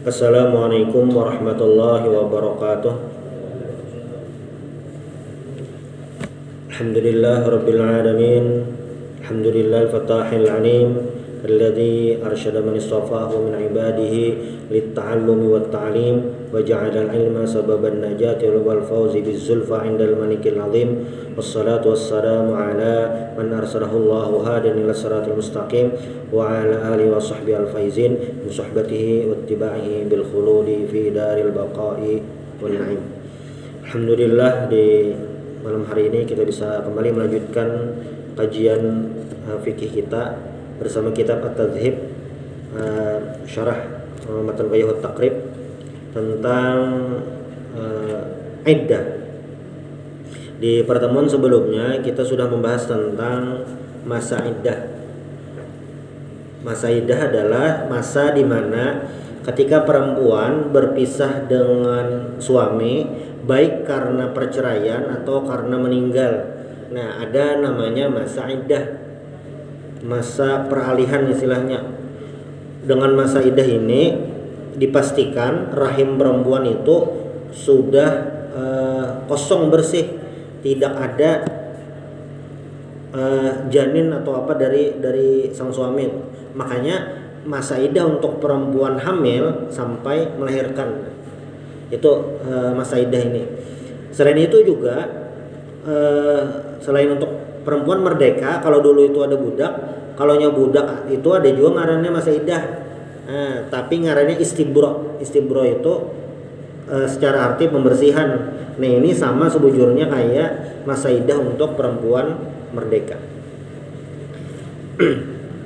Assalamualaikum warahmatullahi wabarakatuh. Alhamdulillah rabbil alamin. Alhamdulillah al-fatahil alim alladhi arsyada man istafahu min ibadihi lit-ta'allumi wat-ta'lim wa ja'ala al-ilma sababan najati wal fawzi biz-zulfa 'indal malikil 'azim. Wassalatu wassalamu ala man arsalahu Allahu hadiyan ila siratal mustaqim wa ala alihi wa sahbihi al-faizin bi suhbatihi wa ittiba'ihi bil khuludi fi daril baqa'i wan na'im. Alhamdulillah, di malam hari ini kita bisa kembali melanjutkan kajian fikih kita bersama kitab At-Tadhhib, syarah matan Bayhut Taqrib tentang iddah. Di pertemuan sebelumnya kita sudah membahas tentang masa iddah. Masa iddah adalah masa di mana ketika perempuan berpisah dengan suami, baik karena perceraian atau karena meninggal. Nah, ada namanya masa iddah, masa peralihan istilahnya. Dengan masa iddah ini dipastikan rahim perempuan itu sudah kosong bersih, tidak ada janin atau apa dari sang suami. Makanya masa iddah untuk perempuan hamil sampai melahirkan itu masa iddah ini. Selain itu juga selain untuk perempuan merdeka, kalau dulu itu ada budak, kalaunya budak itu ada juga ngarannya masa iddah. Tapi ngarannya istibro. Istibro itu secara arti pembersihan. Nah, ini sama sebujurnya kayak masa iddah untuk perempuan merdeka.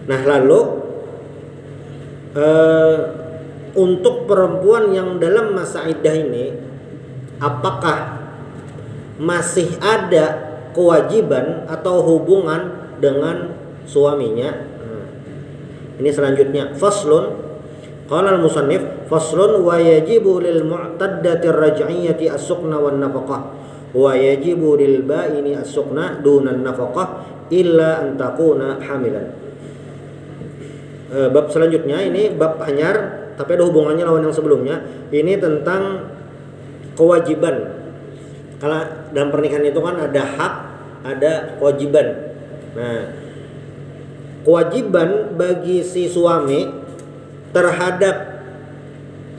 Nah, lalu untuk perempuan yang dalam masa iddah ini, apakah masih ada kewajiban atau hubungan dengan suaminya? Ini selanjutnya, faslun. Qala al-musannif faslun wa yajibu lil mu'taddati ar-raj'iyyati as-suqna wan nafaqah wa yajibu lil ba'ini as-suqna duna an-nafaqah illa an takuna hamilan. Bab selanjutnya ini bab anyar tapi ada hubungannya lawan yang sebelumnya. Ini tentang kewajiban. Kalau dalam pernikahan itu kan ada hak, ada kewajiban. Nah, kewajiban bagi si suami terhadap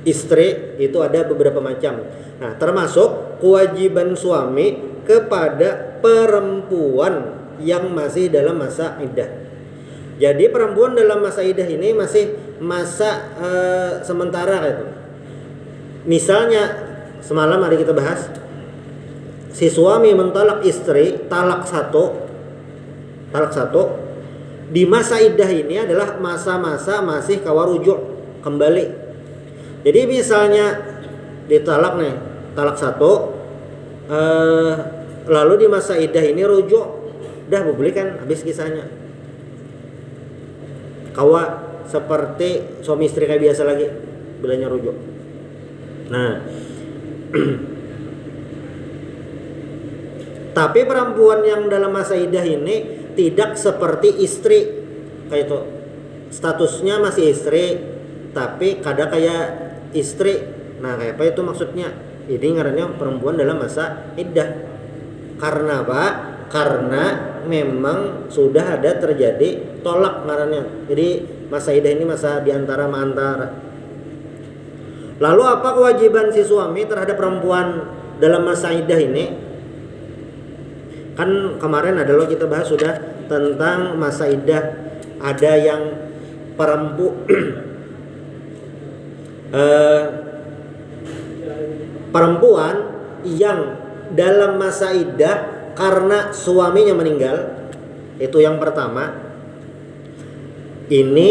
istri itu ada beberapa macam. Nah, termasuk kewajiban suami kepada perempuan yang masih dalam masa iddah. Jadi perempuan dalam masa iddah ini masih masa sementara gitu. Misalnya semalam hari kita bahas, si suami mentalak istri talak satu. Di masa iddah ini adalah masa-masa masih kawarujuk kembali. Jadi misalnya ditalak nih, talak satu, lalu di masa iddah ini rujuk, dah boleh kan, habis kisahnya. Kawa seperti suami istri kayak biasa lagi bilanya rujuk. Nah, tapi perempuan yang dalam masa iddah ini tidak seperti istri kayak itu, statusnya masih istri tapi kadang kayak istri. Nah, kayak apa itu maksudnya? Ini ngarannya perempuan dalam masa iddah. Karena apa? Karena memang sudah ada terjadi tolak ngarannya. Jadi masa iddah ini masa diantara antara. Lalu apa kewajiban si suami terhadap perempuan dalam masa iddah ini? Kan kemarin adalah kita bahas sudah tentang masa iddah. Ada yang perempuan yang dalam masa iddah karena suaminya meninggal. Itu yang pertama. Ini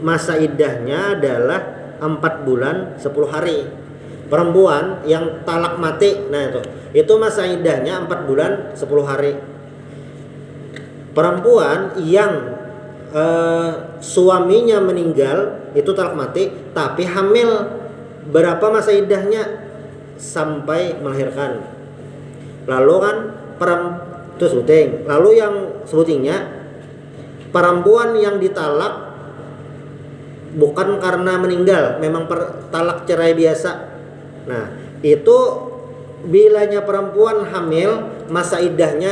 masa iddahnya adalah 4 bulan 10 hari. Perempuan yang talak mati, nah itu masa iddahnya 4 bulan 10 hari. Perempuan yang suaminya meninggal itu talak mati tapi hamil, berapa masa iddahnya? Sampai melahirkan. Lalu kan itu syuting. Lalu yang syutingnya perempuan yang ditalak bukan karena meninggal, memang talak cerai biasa. Nah, itu bilanya perempuan hamil masa iddahnya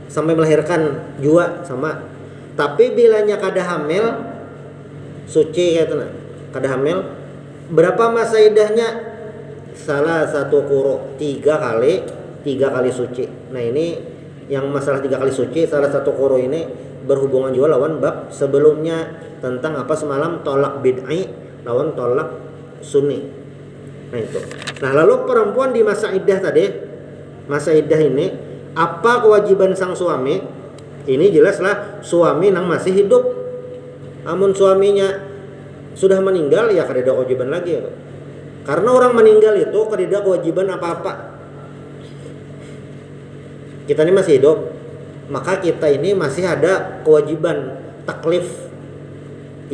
sampai melahirkan jua sama. Tapi bilanya kada hamil suci kayak itu nah. Kada hamil berapa masa iddahnya? Salah satu kuro 3 kali suci. Nah, ini yang masalah 3 kali suci, salah satu kuro ini berhubungan juga lawan bab sebelumnya tentang apa semalam tolak bid'i lawan tolak sunni. Nah itu. Nah, lalu perempuan di masa iddah tadi, masa iddah ini apa kewajiban sang suami? Ini jelaslah suami nang masih hidup. Amun suaminya sudah meninggal ya kada ada kewajiban lagi ya. Karena orang meninggal itu kada ada kewajiban apa-apa. Kita ini masih hidup, maka kita ini masih ada kewajiban taklif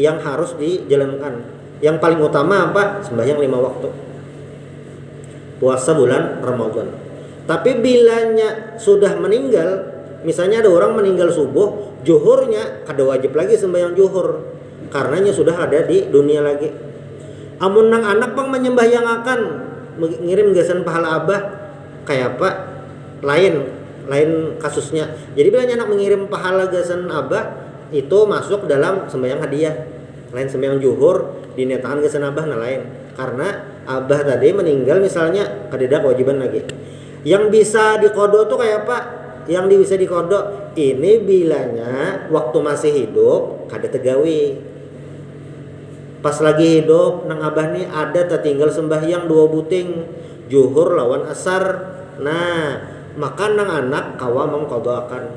yang harus dijalankan. Yang paling utama apa? Sembahyang 5 waktu, puasa bulan Ramadan. Tapi bilanya sudah meninggal, misalnya ada orang meninggal subuh, zuhurnya kada wajib lagi sembahyang zuhur, karenanya sudah ada di dunia lagi. Amun nang anak pang menyembahyang akan ngirim gasan pahala abah kayak apa? Lain kasusnya. Jadi bila anak mengirim pahala gasan abah itu masuk dalam sembahyang hadiah. Lain sembahyang zuhur diniatakan gasan abah nah lain. Karena abah tadi meninggal misalnya kada ada kewajiban lagi. Yang bisa dikodo tuh kayak apa? Yang bisa dikodo ini bilanya waktu masih hidup kada tegawi. Pas lagi hidup nang abah nih ada tertinggal sembahyang 2 buting zuhur lawan asar. Nah, maka nang anak kawa mengkodoakan.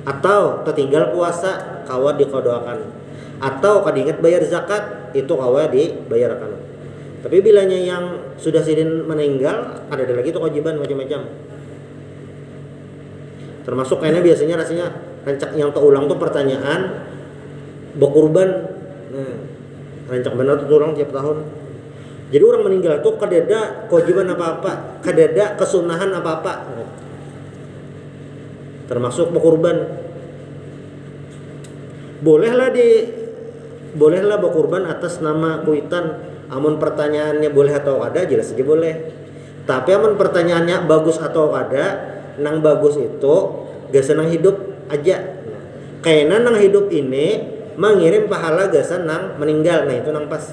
Atau tertinggal puasa kawa dikodoakan. Atau kadinget bayar zakat itu kawa dibayarkan. Tapi bilanya yang sudah sidin meninggal ada lagi tuh kewajiban macam-macam. Termasuk kayaknya biasanya rasanya rancak yang terulang tuh pertanyaan berkurban. Rancak benar tuh orang tiap tahun. Jadi orang meninggal tuh kada ada kewajiban apa-apa, kada ada kesunahan apa-apa. Termasuk berkurban. Bolehlah berkurban atas nama kuitan. Amun pertanyaannya boleh atau kada jelas saja boleh. Tapi amun pertanyaannya bagus atau kada, nang bagus itu gak senang hidup aja. Kayaknya nang hidup ini mengirim pahala gasan nang meninggal. Nah itu nang pas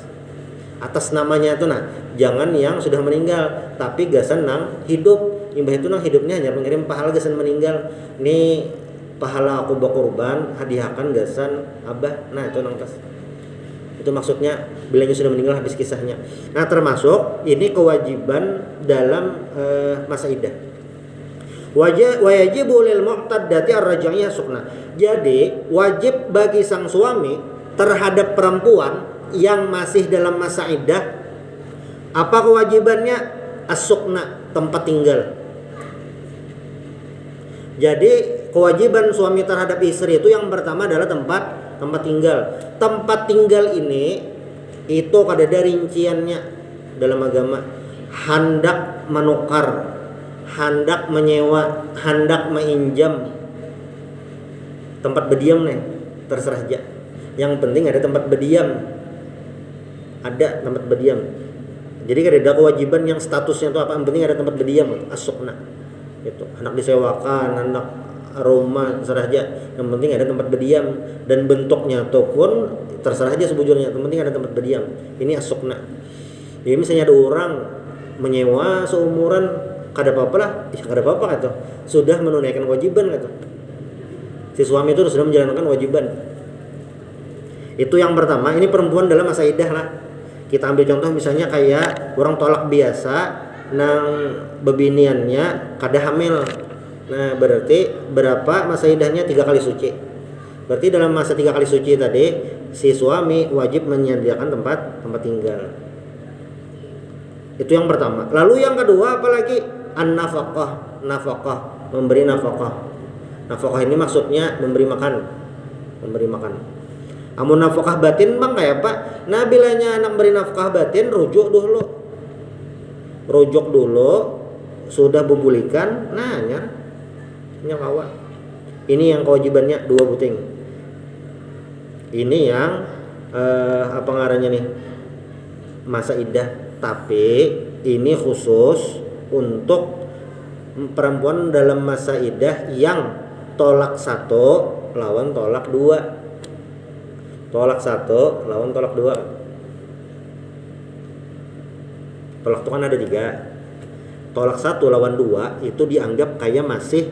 atas namanya itu nah, jangan yang sudah meninggal tapi gasan nang hidup. Imbah itu nang hidupnya hanya mengirim pahala gasan meninggal. Nih pahala aku berkorban hadiahkan gasan abah. Nah itu nang pas. Itu maksudnya bilanya sudah meninggal habis kisahnya. Nah termasuk ini kewajiban dalam masa iddah. Wajibu lil mu'taddati ar-raj'iyah sukna. Jadi wajib bagi sang suami terhadap perempuan yang masih dalam masa iddah apa kewajibannya? As-sukna, tempat tinggal. Jadi kewajiban suami terhadap istri itu yang pertama adalah tempat tinggal. Tempat tinggal ini itu kada ada rinciannya dalam agama. Hendak menukar, hendak menyewa, hendak menginjam. Tempat berdiam nih terserah aja. Yang penting ada tempat berdiam. Ada tempat berdiam. Jadi ada kewajiban yang statusnya itu apa? Yang penting ada tempat berdiam, as-sukna. Itu anak disewakan, anak rumah terserah aja. Yang penting ada tempat berdiam dan bentuknya ataupun terserah aja sebujurnya. Yang penting ada tempat berdiam. Ini as-sukna. Jadi misalnya ada orang menyewa seumuran kada apa-apa lah, kada apa-apa kata. Sudah menunaikan kewajiban kata. Si suami itu sudah menjalankan kewajiban. Itu yang pertama. Ini perempuan dalam masa iddah lah. Kita ambil contoh misalnya kayak orang tolak biasa nang bebiniannya kada hamil. Nah berarti berapa masa iddahnya? 3 kali suci. Berarti dalam masa 3 kali suci tadi si suami wajib menyediakan tempat tinggal. Itu yang pertama. Lalu yang kedua apalagi? An-nafaqah. Nafaqah, memberi nafaqah. Nafaqah ini maksudnya memberi makan. Amun nafkah batin bang kayak apa? Nah bilanya anak beri nafkah batin rujuk dulu sudah bubulikan. Nah nyawa ini yang kewajibannya 2 buting. Ini yang apa ngarannya nih, masa iddah, tapi ini khusus untuk perempuan dalam masa iddah yang tolak 1 lawan tolak 2. Tolak 1 lawan tolak 2. Tolak itu kan ada 3. Tolak 1 lawan 2 itu dianggap kayak masih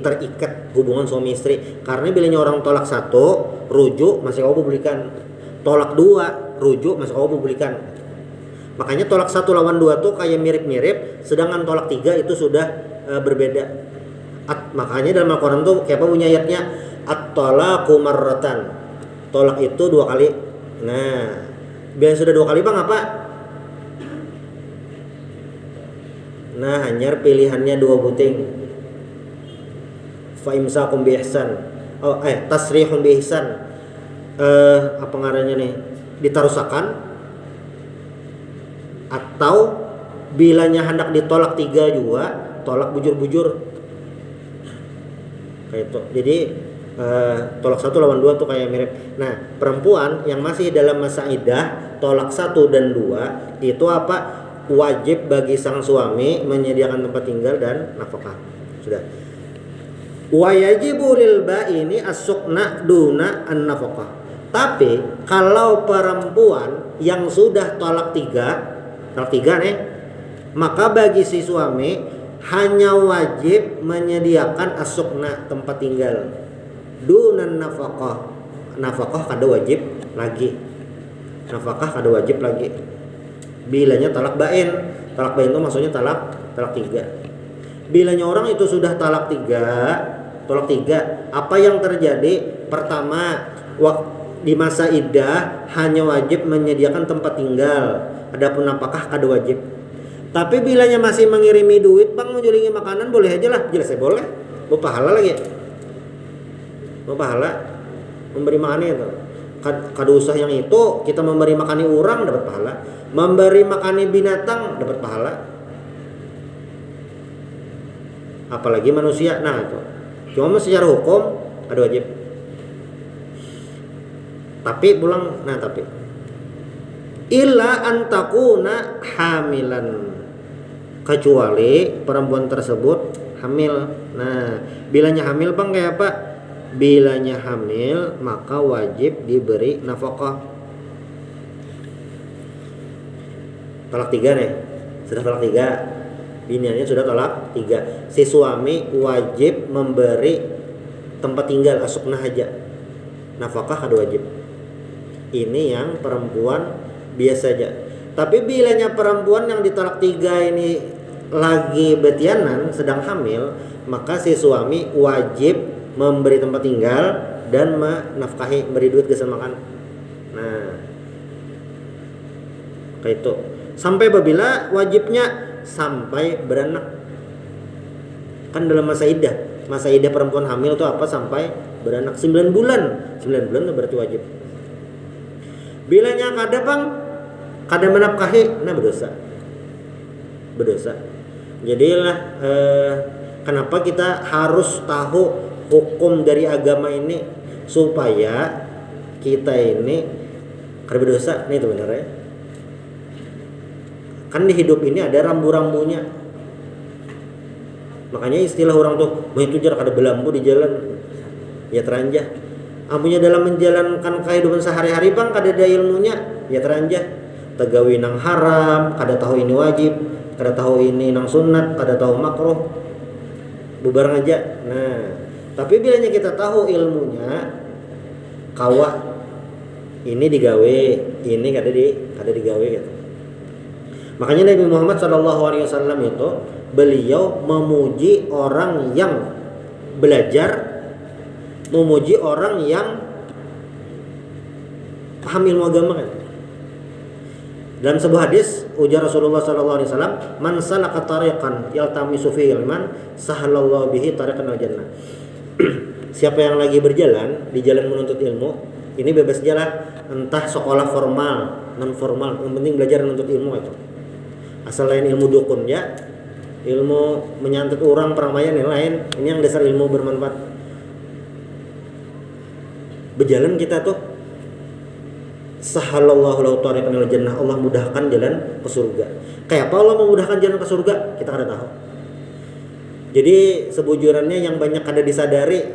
terikat hubungan suami istri. Karena bilanya orang tolak 1 rujuk masih kau belikan. Tolak 2 rujuk masih kau belikan. Makanya tolak 1 lawan 2 tuh kayak mirip-mirip, sedangkan tolak 3 itu sudah berbeda. Makanya dalam Al-Quran tuh kayak apa bunyi ayatnya, at-talaqu marratan. Tolak itu 2 kali. Nah, bila sudah 2 kali Bang apa? Nah, hanya pilihannya 2 buting. Fa imsakum bi ihsan. Tasrihun bi ihsan. Apa ngarannya nih? Ditarusakan, atau bilanya hendak ditolak 3 juga tolak bujur-bujur kayak itu. Jadi tolak 1 lawan 2 tuh kayak mirip. Nah, perempuan yang masih dalam masa iddah tolak 1 dan 2 itu apa? Wajib bagi sang suami menyediakan tempat tinggal dan nafkah. Sudah. Wa yajibu lil ba'ini as-sukna duna an-nafkah. Tapi kalau perempuan yang sudah tolak 3 nih, maka bagi si suami hanya wajib menyediakan as-sukna tempat tinggal, dunan nafkah. Nafkah kada wajib lagi. Nafkah kada wajib lagi. Bilanya talak bain. Talak bain itu maksudnya talak 3. Bilanya orang itu sudah talak 3, apa yang terjadi? Pertama, di masa iddah hanya wajib menyediakan tempat tinggal. Adapun apakah kada wajib. Tapi bilanya masih mengirimi duit, Bang mau jualingi makanan boleh aja lah. Jelas saya boleh. Mau pahala lagi. Mau pahala memberi makan itu. Kada usah yang itu, kita memberi makani orang dapat pahala. Memberi makani binatang dapat pahala. Apalagi manusia. Nah itu. Cuma secara hukum kada wajib. Tapi illa antakuna hamilan, kecuali perempuan tersebut hamil. Nah, bilanya hamil Bang kayak apa? Bilanya hamil maka wajib diberi nafkah. Talak 3 nih. Sudah talak 3. Biniannya sudah talak 3. Si suami wajib memberi tempat tinggal asukna haja. Nafkah kada wajib. Ini yang perempuan biasa aja. Tapi bilanya perempuan yang ditolak 3 ini lagi betianan sedang hamil, maka si suami wajib memberi tempat tinggal dan menafkahi, beri duit gesan makan. Nah, kayak itu. Sampai apabila wajibnya sampai beranak. Kan dalam masa iddah. Masa iddah perempuan hamil itu apa? Sampai beranak 9 bulan. 9 bulan itu berarti wajib. Bilanya kada Bang, kada menafkahi, nah berdosa. Jadilah kenapa kita harus tahu hukum dari agama ini supaya kita ini kada berdosa. Nih itu benar ya. Kan di hidup ini ada rambu-rambunya. Makanya istilah orang tuh, "Mah itu jarak ada belambu di jalan." Ya teranjah. Ampunya dalam menjalankan kehidupan sehari-hari Bang kada ada ilmunya, ya teranjah. Tegawi nang haram, kada tahu ini wajib, kada tahu ini nang sunat, kada tahu makruh. Bubarang aja. Nah, tapi bilanya kita tahu ilmunya, kawah ini digawe, ini kada digawe gitu. Makanya Nabi Muhammad SAW itu beliau memuji orang yang belajar, memuji orang yang paham ilmu agama kan. Dalam sebuah hadis ujar Rasulullah SAW, "Man salaka tariqan yaltamisu fihi ilman, sahalallahu bihi tariqan al jannah." Siapa yang lagi berjalan di jalan menuntut ilmu, ini bebas jalan, entah sekolah formal, non formal, yang penting belajar menuntut ilmu itu. Asal lain ilmu dukun ya, ilmu menyantet orang peramaian yang lain, ini yang dasar ilmu bermanfaat. Berjalan kita tuh Sahalallahu lahu tariqan ilal jannah, Allah mudahkan jalan ke surga. Kayak apa Allah memudahkan jalan ke surga? Kita kada tahu. Jadi sebujurannya yang banyak kada disadari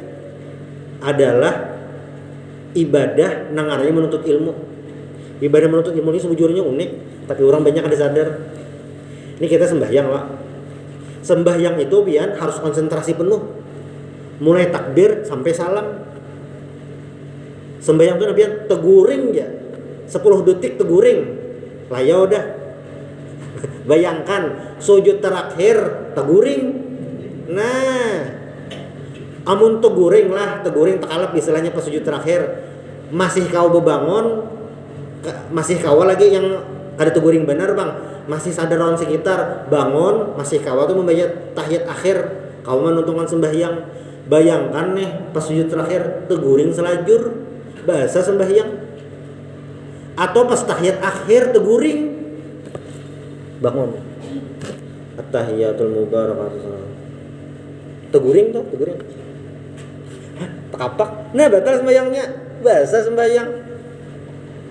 adalah ibadah nangaranya menuntut ilmu. Ibadah menuntut ilmu ini sebujurnya unik, tapi orang banyak kada sadar. Ini kita sembahyang, Pak. Sembahyang itu pian harus konsentrasi penuh. Mulai takbir sampai salam. Sembahyang itu pian teguring ya. 10 detik teguring. Lah ya udah. Bayangkan sujud terakhir teguring. Nah, amun teguring lah, teguring takalap istilahnya pas sujud terakhir. Masih kau bebangun, masih kau lagi yang kada teguring benar, Bang. Masih sadar orang sekitar, bangun, masih kau tuh membaca tahiyat akhir, kau menuntungan sembahyang. Bayangkan nih pas sujud terakhir teguring selajur, bahasa sembahyang. Atau pas tahiyat akhir teguring, bangun. At-tahiyatul mubarakatuh. Teguring tuh, teguring. Hah, tekapak. Nah, batal sembahyangnya. Bahasa sembahyang.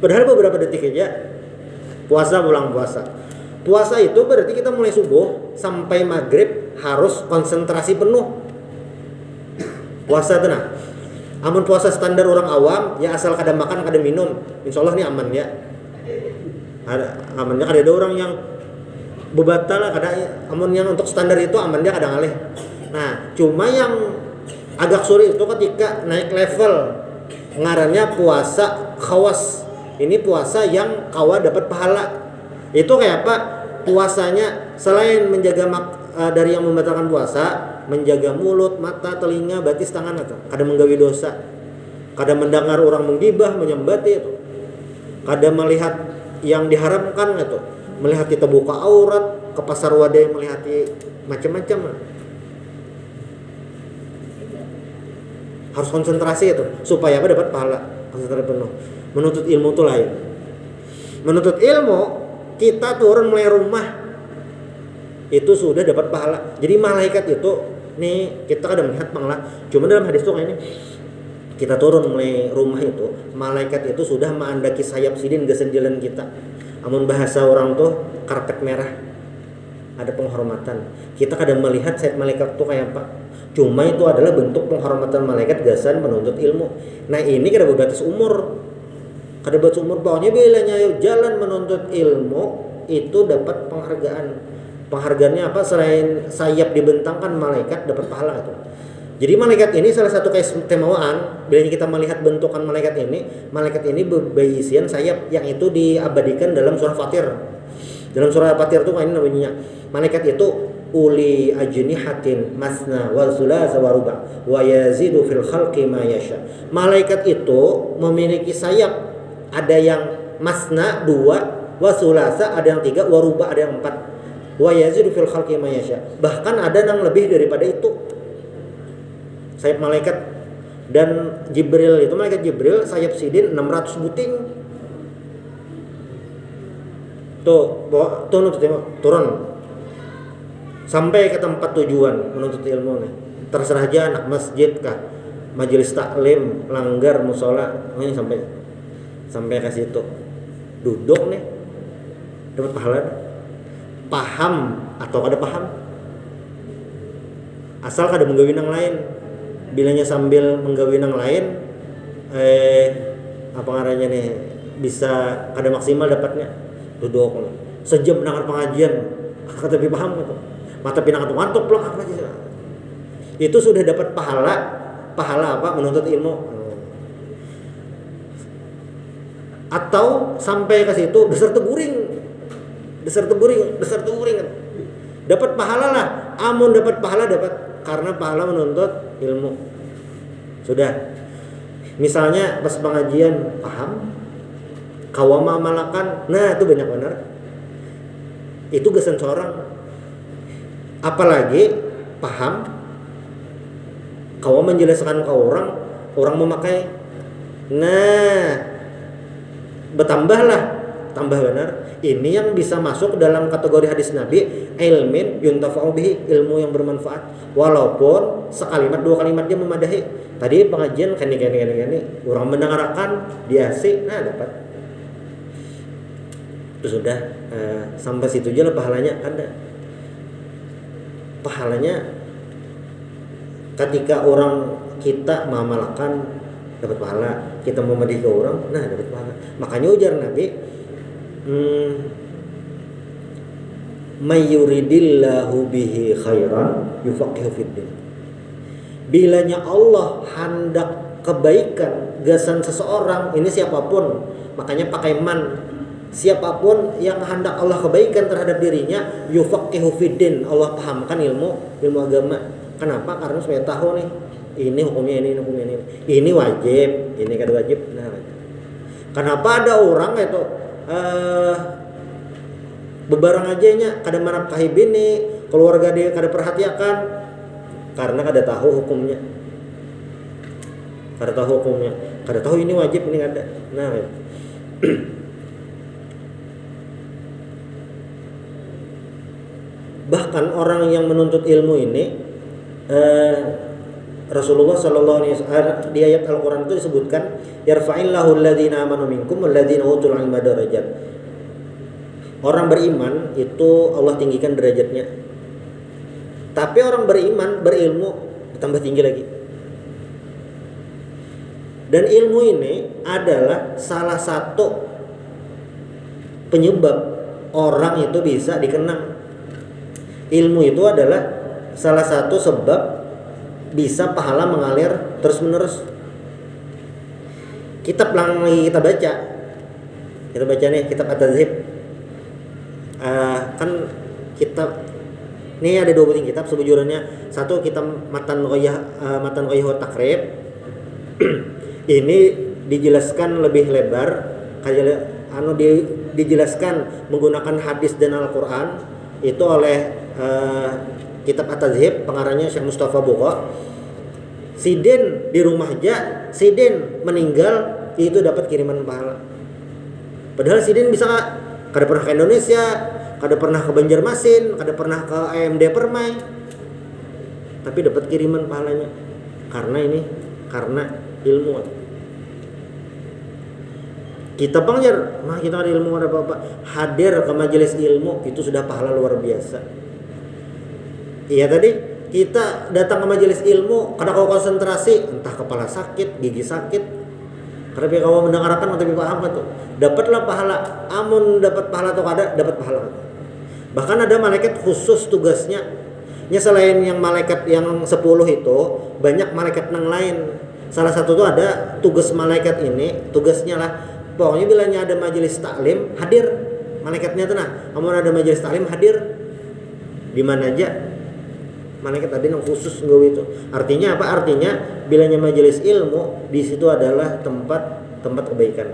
Padahal beberapa detik aja. Puasa pulang puasa. Puasa itu berarti kita mulai subuh sampai maghrib harus konsentrasi penuh. Puasa tuh nah. Amun puasa standar orang awam, ya asal kada makan, kada minum, insya Allah nih aman ya. Amannya kada ada orang yang bebatal lah, kada. Amun yang untuk standar itu amannya kada ngalih. Nah, cuma yang agak sulit itu ketika naik level, ngarannya puasa khawas. Ini puasa yang kawa dapat pahala. Itu kayak apa? Puasanya selain menjaga dari yang membatalkan puasa, menjaga mulut, mata, telinga, batis, tangan atau kada menggawi dosa, kada mendengar orang menggibah, menyembati itu, kada melihat yang diharamkan itu, melihat kita buka aurat, ke pasar wadah melihat macam-macam. Harus konsentrasi itu supaya apa? Dapat pahala, konsentrasi penuh. Menuntut ilmu itu lain. Menuntut ilmu kita turun mulai rumah itu sudah dapat pahala. Jadi malaikat itu nih kita kadang melihat panglah. Cuma dalam hadis itu kayaknya kita turun mulai rumah itu, malaikat itu sudah mengandaki sayap sidin gasan jalan kita. Amun bahasa orang tuh karpet merah. Ada penghormatan. Kita kadang melihat sayap malaikat tuh kayak apa. Cuma itu adalah bentuk penghormatan malaikat gasan menuntut ilmu. Nah, ini kada berbatas umur. Kada berbatas umur, pokoknya bilanya jalan menuntut ilmu itu dapat penghargaan. Penghargaannya apa? Selain sayap dibentangkan malaikat dapat pahala itu. Jadi malaikat ini salah satu keistimewaan. Bila kita melihat bentukan malaikat ini berisian sayap yang itu diabadikan dalam surah Fatir. Dalam surah Fatir itu ini namanya malaikat itu uli ajnihatin masna wa thulatha wa ruba wa yazidu fil khalqi ma yasha. Malaikat itu memiliki sayap, ada yang masna 2, wa thulatha ada yang 3, wa ruba ada yang 4. Wa yazidu fil khalqi ma yasha. Bahkan ada yang lebih daripada itu. Sayap malaikat. Dan Jibril itu, malaikat Jibril sayap sidin 600 buting. Tuh turun sampai ke tempat tujuan menuntut ilmu nih. Terserah aja anak masjid kah, majelis taklim, langgar, musola, ini sampai ke situ. Duduk nih dapat pahala. Paham atau kada paham, asal kada menggawi nang lain. Bilanya sambil menggawi nang lain apa ngarannya nih bisa kada maksimal dapatnya. Duduk sejam mendengar pengajian kata tapi paham gitu. Mata pinang ngantuk plok apa aja. Itu sudah dapat pahala apa? Menuntut ilmu. Atau sampai ke situ dasar teguring. Dapat pahala lah. Amun dapat pahala dapat karena pahala menuntut ilmu. Sudah. Misalnya pas pengajian paham, kawama malakan. Nah, itu banyak benar. Itu gesan seorang. Apalagi paham kau menjelaskan ke orang memakai. Nah, tambah benar. Ini yang bisa masuk dalam kategori hadis Nabi, ilmin yuntafa'u bihi, ilmu yang bermanfaat. Walaupun sekalimat 2 kalimat dia memadahi. Tadi pengajian kan ini orang mendengarkan dia sih, nah dapat. itu sudah sampai situ aja lah pahalanya ada. Pahalanya ketika orang kita mengamalkan dapat pahala, kita memedihi ke orang, nah dapat pahala. Makanya ujar Nabi, may yuridillahu bihi khairan yufaqihu fiddin. Bilanya Allah hendak kebaikan gasan seseorang, ini siapapun, makanya pakai man, siapapun yang hendak Allah kebaikan terhadap dirinya, yufaqihu fiddin, Allah pahamkan ilmu agama. Kenapa? Karena supaya tahu nih, ini hukumnya ini hukumnya ini wajib, ini kada wajib. Nah, kenapa ada orang itu bebarang aja nya kada menafkahi bini, keluarga dia kada perhatikan, karena kada tahu hukumnya, kada tahu ini wajib ini kada. Nah, bahkan orang yang menuntut ilmu ini, Rasulullah sallallahu alaihi wasallam di ayat Al-Qur'an itu disebutkan, yarfa'illahu alladhina amanu minkum walladhina utul ilma darajat. Orang beriman itu Allah tinggikan derajatnya. Tapi orang beriman, berilmu tambah tinggi lagi. Dan ilmu ini adalah salah satu penyebab orang itu bisa dikenang. Ilmu itu adalah salah satu sebab bisa pahala mengalir terus menerus. Kitab yang lagi kita baca nih kitab At-Tadzhib. Kan kitab ini ada 2 butir kitab sebujurnya. Satu kitab Matan Ghaiyah wa Taqrib. Ini dijelaskan lebih lebar, dijelaskan menggunakan hadis dan Al-Qur'an itu oleh kitab At-Tadzhib, pengarangnya Syekh Mustafa Bukha. Sidin di rumah aja, Sidin meninggal itu dapat kiriman pahala. Padahal Sidin bisa kada pernah ke Indonesia, kada pernah ke Banjarmasin, kada pernah ke AMD Permai, tapi dapat kiriman pahalanya. Karena ilmu. Kita bangjar, kita ada ilmu ada apa-apa, hadir ke majelis ilmu itu sudah pahala luar biasa. Iya tadi kita datang ke majelis ilmu karena kau konsentrasi, entah kepala sakit, gigi sakit, karena kau mendengarkan tapi paham tuh, dapatlah pahala. Amun dapat pahala atau kada dapat pahala. Bahkan ada malaikat khusus tugasnya. Selain yang malaikat yang 10 itu, banyak malaikat yang lain. Salah satu tuh ada tugas malaikat ini, tugasnya lah pokoknya bilanya ada majelis taklim hadir malaikatnya tuh. Nah, amun ada majelis taklim hadir di mana aja. Malaikat tadi yang khusus nggawe itu. Artinya apa? Artinya bilanya majelis ilmu di situ adalah tempat kebaikan.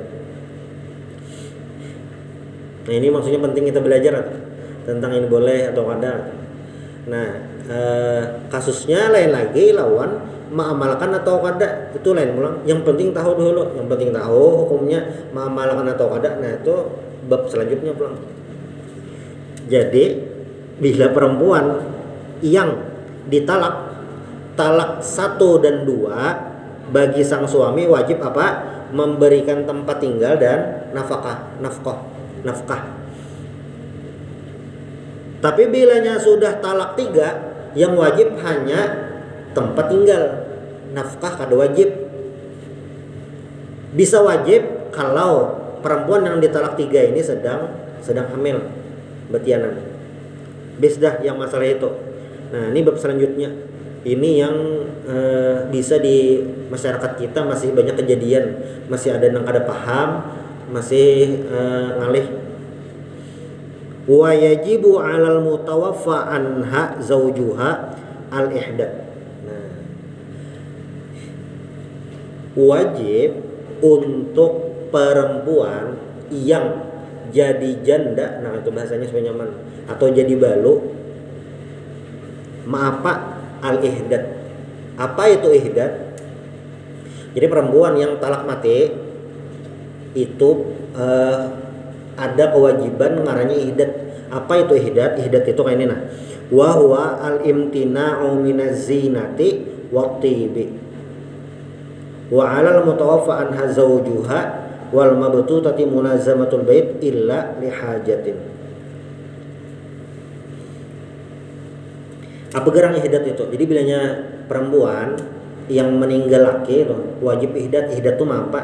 Nah, ini maksudnya penting kita belajar tentang ini boleh atau ada. Nah, kasusnya lain lagi lawan mengamalkan atau kada itu lain pulang. Yang penting tahu dulu, yang penting tahu hukumnya mengamalkan atau kada. Nah, itu bab selanjutnya pulang. Jadi bila perempuan yang ditalak talak 1 dan 2, bagi sang suami wajib apa? Memberikan tempat tinggal dan nafkah. Tapi bilanya sudah talak 3, yang wajib hanya tempat tinggal, nafkah kada wajib. Bisa wajib kalau perempuan yang ditalak 3 ini sedang hamil betianan. Bisdah yang masalah itu. Nah, ini bab selanjutnya. Ini yang bisa di masyarakat kita masih banyak kejadian, masih ada yang kada paham, masih ngalih. Wa yajibu 'alal mutawaffa anha zaujuha al-ihdad. Nah, wajib untuk perempuan yang jadi janda, nah itu bahasanya supaya nyaman, atau jadi balu, al-ihdad. Apa itu ihdad? Jadi perempuan yang talak mati itu ada kewajiban ngarannya ihdad. Apa itu ihdad? Ihdad itu kayak ini nah. Wa huwa al-imtina'u minaz zinati wat tibi. Wa 'alal mutawaffa anha zawjuha wal mabtutati mulazamatul bait illa lihajatin. Apa gerang ihdat itu? Jadi bilanya perempuan yang meninggal laki itu wajib ihdat. Ihdat itu apa?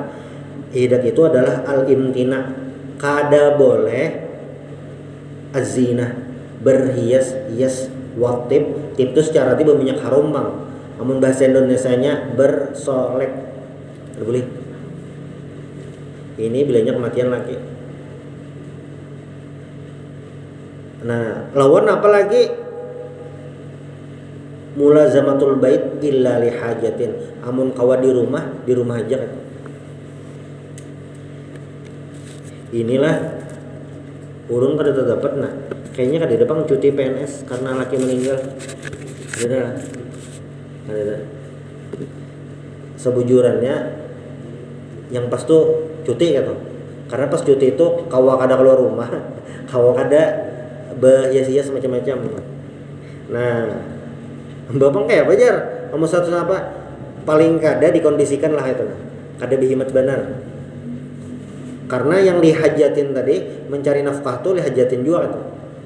Ihdat itu adalah al-imtina, kada boleh azina, berhias-hias, watib, tip itu secara tiba minyak harum bang. Namun bahasa Indonesianya bersolek, boleh. Ini bilanya kematian laki. Nah, lawan apa lagi? Mulazamatul bait illa lihajatin. Amun kawa di rumah aja kan. Inilah urun kada terdapat. Nah, kayaknya kada depan cuti PNS karena laki meninggal. Ada. Sebujurannya yang pas tuh cuti gitu. Karena pas cuti itu kawa kada keluar rumah, kawa kada berhias-hias macam-macam. Nah, Bapak kayak bajar nomor satu apa paling kada dikondisikan lah itu, kada bihimat benar. Karena yang lihajatin tadi mencari nafkah tuh lihajatin juga gitu.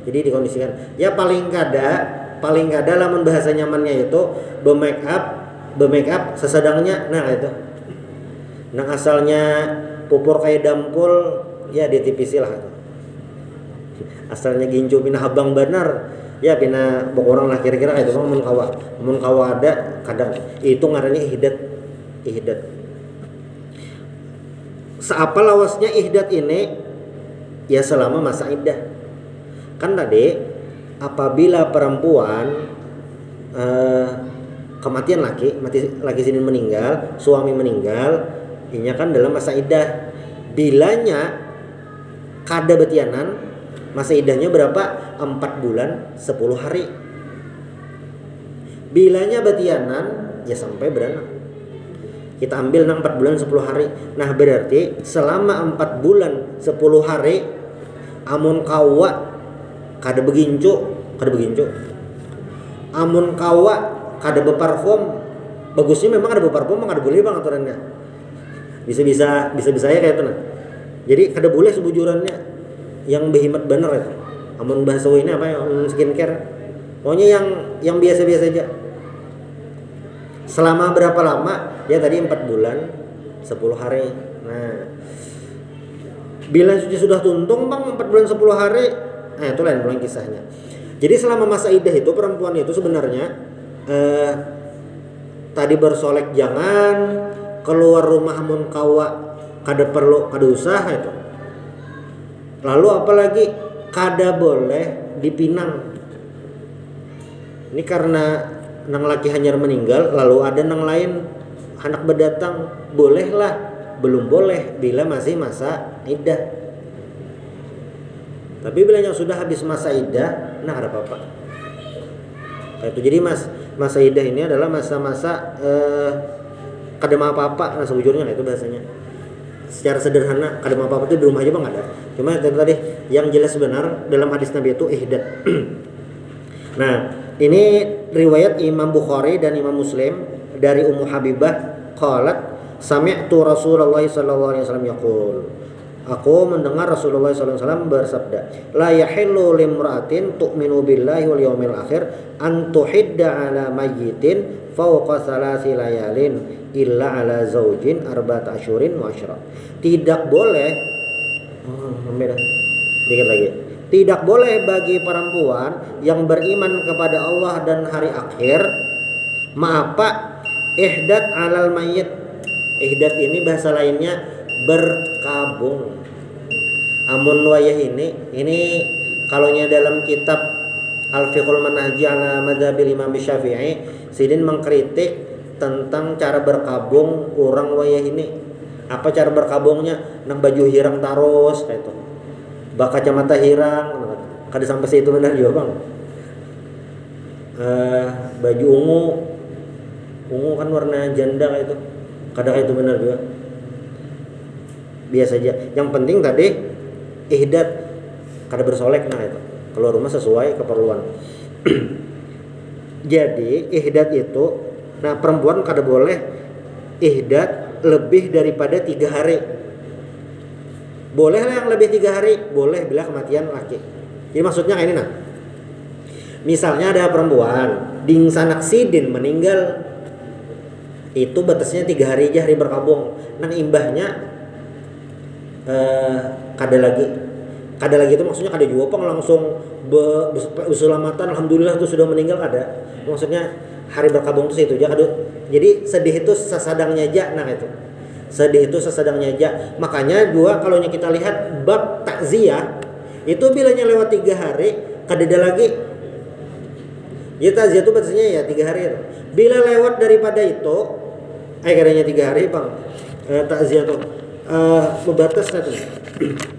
Jadi dikondisikan. Ya paling kada lamun bahasa nyamannya itu be-make up sesedangnya. Nah itu. Nah asalnya pupur kayak dampul ya ditipisi lah itu. Asalnya gincu pindah habang benar ya pina orang lah kira-kira itu mun kawa ada kadang itu ngarannya ihdat. Seapa lawasnya ihdat ini ya selama masa iddah. Kan tadi apabila perempuan kematian laki sini meninggal, suami meninggal, ini kan dalam masa iddah. Bilanya kada betianan masa iddahnya berapa? 4 bulan 10 hari. Bilanya betianan ya sampai beranak. Kita ambil 4 bulan 10 hari. Nah berarti selama 4 bulan 10 hari amun kawa kada begincu. Amun kawa kada beparfum. Bagusnya memang ada beparfum, kada boleh bang aturannya. Bisa ya kayak itu nah. Jadi kada boleh sebujurannya yang behimat bener itu. Amun bahasa ini apa ya? Skincare. Pokoknya yang biasa-biasa aja. Selama berapa lama? Ya tadi 4 bulan 10 hari. Nah, bila suci sudah tuntung bang 4 bulan 10 hari. Nah itu lain pulang kisahnya. Jadi selama masa iddah itu perempuan itu sebenarnya tadi bersolek jangan, keluar rumah amun kawa kada perlu kada usah itu. Lalu apalagi kada boleh dipinang. Ini karena nang laki hanyar meninggal, lalu ada nang lain anak berdatang, bolehlah, belum boleh bila masih masa iddah. Tapi bila yang sudah habis masa iddah, nah ada apa-apa. Itu jadi masa iddah ini adalah masa-masa kada mau apa-apa, nah sejujurnya itu bahasanya. Secara sederhana kada mau apa-apa itu di rumah aja bang ada. Cuma tadi yang jelas benar dalam hadis Nabi itu ihdat. Nah, ini riwayat Imam Bukhari dan Imam Muslim dari Ummu Habibah qalat sami'tu Rasulullah sallallahu alaihi wasallam yaqul. Aku mendengar Rasulullah sallallahu alaihi wasallam bersabda, la yahillu limra'atin tu'minu billahi wal yawmil akhir an tuhidda ala mayyitin fawqa salasi layalin illa ala zaujin arba'ata asyurin wa asyra. Tidak boleh dikit lagi. Tidak boleh bagi perempuan yang beriman kepada Allah dan hari akhir ihdat alal mayyit. Ihdat ini bahasa lainnya berkabung. Amun wayah ini kalaunya dalam kitab Al-Fiqhul Manhaji ala Madzhabil Imam Syafi'i, Sidin mengkritik tentang cara berkabung orang wayah ini. Apa cara berkabungnya? Nang baju hirang taros kayak itu. Bak kacamata hirang, kada sampai situ benar juga bang. Baju ungu kan warna janda kayak itu. Kada kayak itu benar juga. Biasa aja. Yang penting tadi ihdat kada bersolek nah itu. Keluar rumah sesuai keperluan. Jadi ihdat itu, nah perempuan kada boleh ihdat lebih daripada 3 hari. Bolehlah yang lebih 3 hari, boleh bila kematian laki. Jadi maksudnya kayak ini nah. Misalnya ada perempuan dingsanaksidin meninggal, itu batasnya 3 hari aja hari berkabung. Nang imbahnya kada lagi itu maksudnya kada juga pang langsung berselamatan alhamdulillah itu sudah meninggal kada. Maksudnya hari berkabung itu situ aja kada. Jadi sedih itu sesadangnya aja nah itu. Sedih itu sesadangnya aja. Makanya kalau kita lihat bab takziah itu bilanya lewat 3 hari kada ada lagi. Ya takziah itu batasnya ya 3 hari itu. Bila lewat daripada itu kadanya 3 hari bang takziah tuh berbatas itu.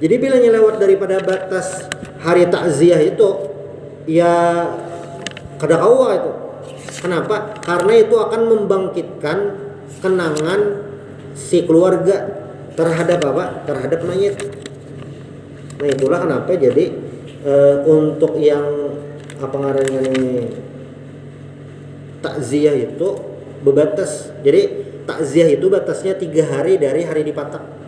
Jadi bilanya lewat daripada batas hari takziah itu ya kada kawa itu. Kenapa? Karena itu akan membangkitkan kenangan si keluarga terhadap apa? Terhadap mayit. Nah itulah kenapa jadi untuk yang apa ngarannya nih takziah itu berbatas. Jadi takziah itu batasnya 3 hari dari hari dipatak.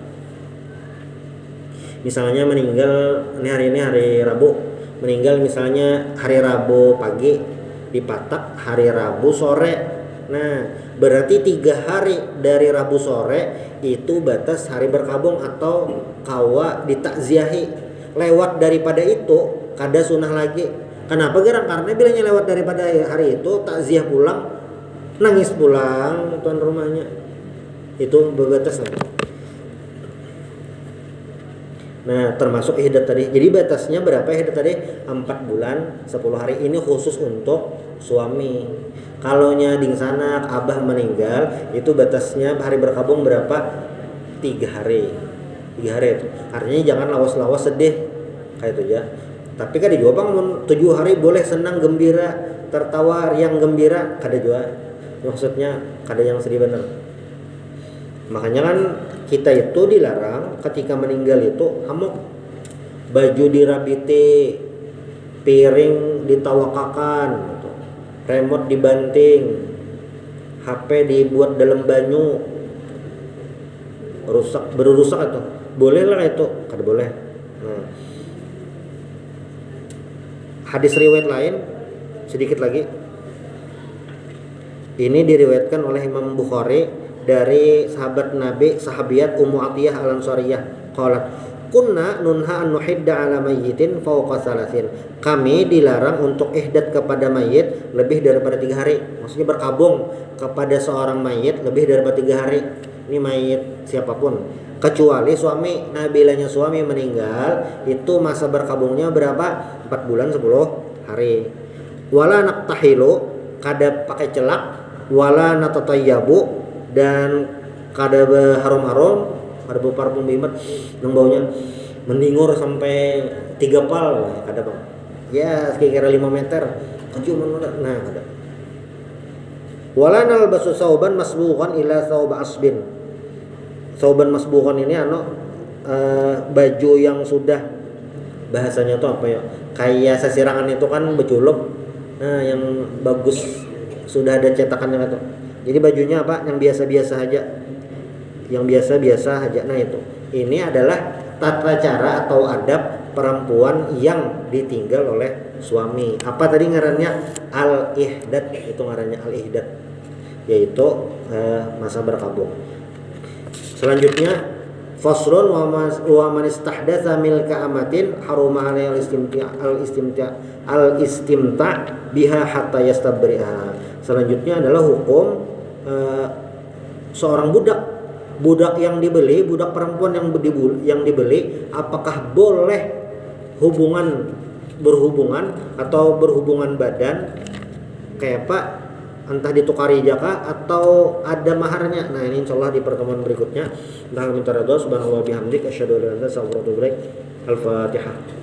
Misalnya meninggal hari ini hari Rabu, meninggal misalnya hari Rabu pagi, dipatak hari Rabu sore. Nah berarti 3 hari dari Rabu sore itu batas hari berkabung atau kawa ditakziahi. Lewat daripada itu kada sunah lagi. Kenapa gerang? Karena bilanya lewat daripada hari itu takziah pulang, nangis pulang tuan rumahnya, itu berbatas. Nah termasuk ihdat tadi. Jadi batasnya berapa ihdat tadi? 4 bulan 10 hari. Ini khusus untuk suami. Kalau dingsanak abah meninggal itu batasnya hari berkabung berapa? 3 hari. 3 hari itu. Artinya jangan lawas-lawas sedih kayak itu ya. Tapi kada juga bang 7 hari boleh senang gembira, tertawa yang gembira kada juga. Maksudnya kada yang sedih benar. Makanya kan kita itu dilarang ketika meninggal itu hamuk, baju dirabiti, piring ditawakakan, gitu. Remote dibanting, HP dibuat dalam banyu, berurusak itu. Boleh lah itu, kada boleh. Nah, hadis riwayat lain sedikit lagi. Ini diriwayatkan oleh Imam Bukhari dari sahabat Nabi, sahabiat Ummu Atiyah Al-Ansariyah qalat kunna nunha an nuhidda ala mayyitin fawqa salasin. Kami dilarang untuk ihdat kepada mayit lebih daripada 3 hari. Maksudnya berkabung kepada seorang mayit lebih daripada 3 hari. Ini mayit siapapun kecuali suami. Nah bilanya suami meninggal itu masa berkabungnya berapa? 4 bulan 10 hari. Wala naqtahilu, kada pakai celak, wala natatayyabu, dan kada harum-harum, kada bau parfum bimet nang baunya mendingur sampai 3 pal kada bang. Ya sekira 5 meter keciuman nah kada. Wala nalbasu sauban masbughan ila saub asbin. Sauban masbughan ini baju yang sudah bahasanya tuh apa ya? Kayak sesirangan itu kan bejuluk. Nah yang bagus sudah ada cetakannya itu. Jadi bajunya apa? Yang biasa-biasa aja. Yang biasa-biasa aja. Nah itu. Ini adalah tata cara atau adab perempuan yang ditinggal oleh suami. Apa tadi ngarannya? Al-ihdat. Itu ngarannya al-ihdat. Yaitu masa berkabung. Selanjutnya faslun wa man istahdatsa milka amatin haruma alaihi al-istimta biha hatta yastabriha. Selanjutnya adalah hukum seorang budak yang dibeli, budak perempuan yang dibeli, apakah boleh berhubungan atau berhubungan badan kayak apa, entah ditukari jaka atau ada maharnya. Nah ini insyaallah di pertemuan berikutnya. Subhanallah bihamdik asyhadu an la ilaha illa anta astaghfiruka wa atubu ilaik. Al-Fatihah.